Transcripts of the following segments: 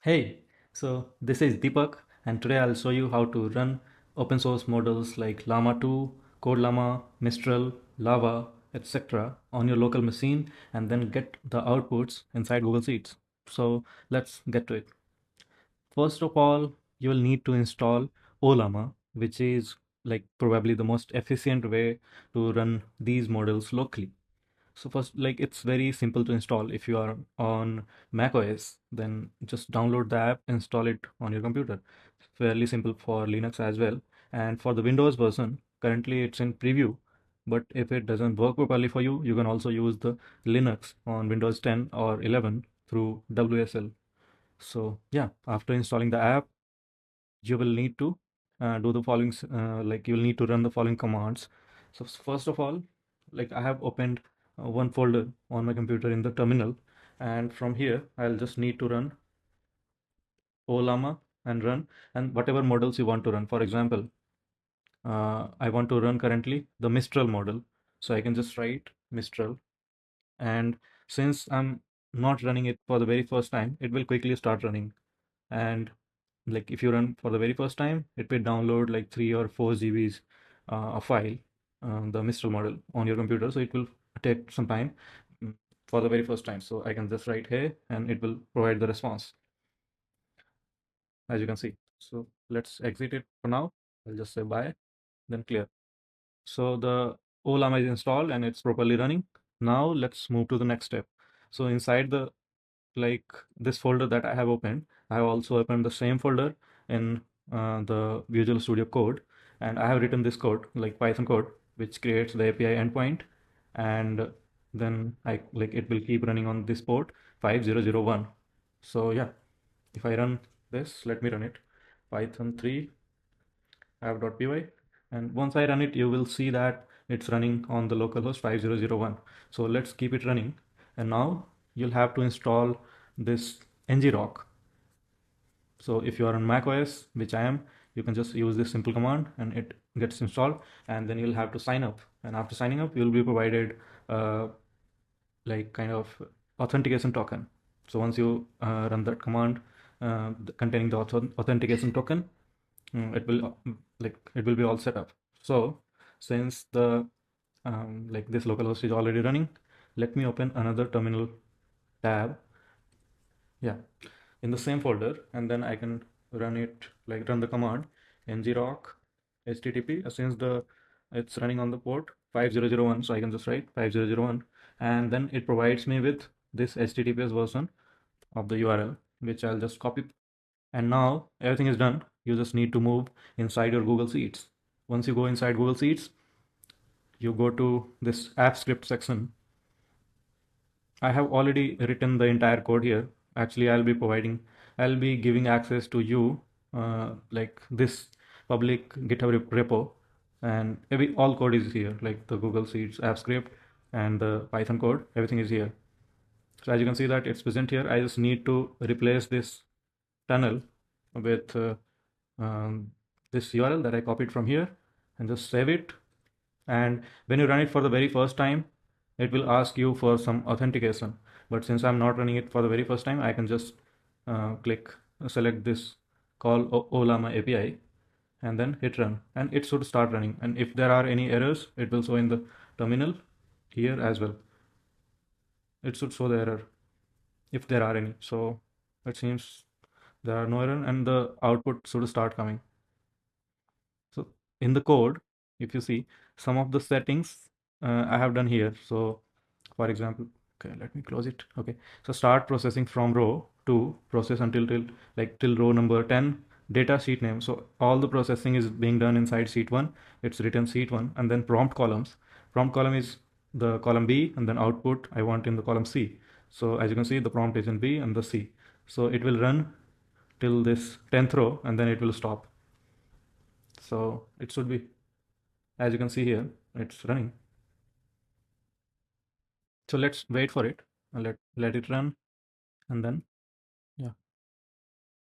Hey, so this is Deepak, and today I'll show you how to run open source models like Llama 2, Llama, Mistral, Lava, etc. on your local machine and then get the outputs inside Google Sheets. So let's get to it. First of all, you will need to install Ollama, which is like probably the most efficient way to run these models locally. So first, like it's very simple to install. If you are on Mac OS, then just download the app, install it on your computer. Fairly simple for Linux as well. And for the Windows version, currently it's in preview. But if it doesn't work properly for you, you can also use the Linux on Windows 10 or 11 through WSL. So yeah, after installing the app, you will need to do the following, like you will need to run the following commands. So first of all, like I have opened one folder on my computer in the terminal, and from here I'll just need to run Ollama and run and whatever models you want to run. For example, I want to run currently the Mistral model, so I can just write Mistral, and since I'm not running it for the very first time, it will quickly start running. And like if you run for the very first time, it will download like 3 or 4 GBs a file, the Mistral model on your computer, so it will take some time mm, for the very first time. So I can just write here and it will provide the response, as you can see. So let's exit it for now. I'll just say bye, then clear. So the Ollama is installed and it's properly running. Now let's move to the next step. So inside the like this folder that I have opened, I have also opened the same folder in the Visual Studio Code, and I have written this code like Python code which creates the API endpoint, and then I like it will keep running on this port 5001. So yeah, if I run this, let me run it, Python 3 app.py, and once I run it, you will see that it's running on the localhost 5001. So let's keep it running, and now you'll have to install this Ngrok. So if you are on Mac OS, which I am, you can just use this simple command and it gets installed, and then you'll have to sign up, and after signing up you'll be provided like kind of authentication token. So once you run that command containing the authentication token, it will like it will be all set up. So since the like this localhost is already running, let me open another terminal tab, yeah, in the same folder, and then I can run it, like run the command ngrok http, since the it's running on the port 5001, so I can just write 5001, and then it provides me with this https version of the URL, which I'll just copy. And now everything is done. You just need to move inside your Google Sheets. Once you go inside Google Sheets, you go to this app script section. I have already written the entire code here. Actually, I'll be giving access to you, like this public GitHub repo, and all code is here, like the Google Sheets app script and the Python code, everything is here. So as you can see that it's present here. I just need to replace this tunnel with um, this URL that I copied from here, and just save it. And when you run it for the very first time, it will ask you for some authentication. But since I'm not running it for the very first time, I can just select this call Ollama API and then hit run, and it should start running. And if there are any errors, it will show in the terminal here as well. It should show the error if there are any. So it seems there are no error, and the output should start coming. So in the code, if you see some of the settings I have done here. So for example, okay, let me close it. Okay, so start processing from row 2, process until till row number 10, data sheet name. So all the processing is being done inside sheet 1. It's written sheet 1, and then prompt columns. Prompt column is the column B, and then output I want in the column C. So as you can see, the prompt is in B and the C. So it will run till this 10th row, and then it will stop. So it should be, as you can see here, it's running. So let's wait for it and let it run, and then yeah.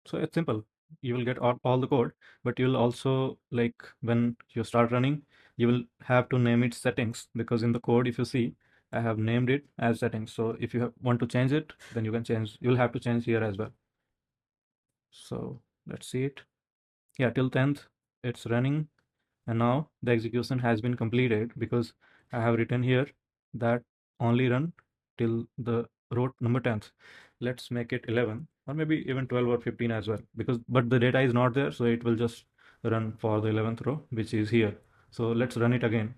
So it's simple. You will get all the code, but you'll also, like when you start running, you will have to name it settings, because in the code, if you see, I have named it as settings. So if you want to change it, then you can change. You'll have to change here as well. So let's see it. Yeah, till 10th it's running, and now the execution has been completed because I have written here that only run till the row number 10th. Let's make it 11 or maybe even 12 or 15 as well, because but the data is not there, so it will just run for the 11th row, which is here. So let's run it again.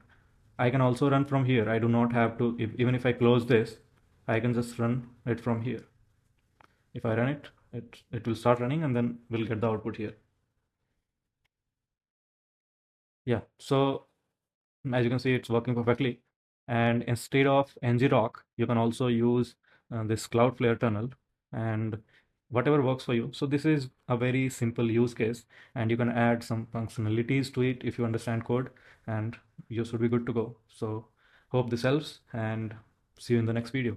I can also run from here. I do not have to, even if I close this, I can just run it from here. If I run it, it will start running and then we'll get the output here. Yeah, so as you can see, it's working perfectly. And instead of Ngrok, you can also use this Cloudflare tunnel and whatever works for you. So this is a very simple use case, and you can add some functionalities to it if you understand code, and you should be good to go. So hope this helps, and see you in the next video.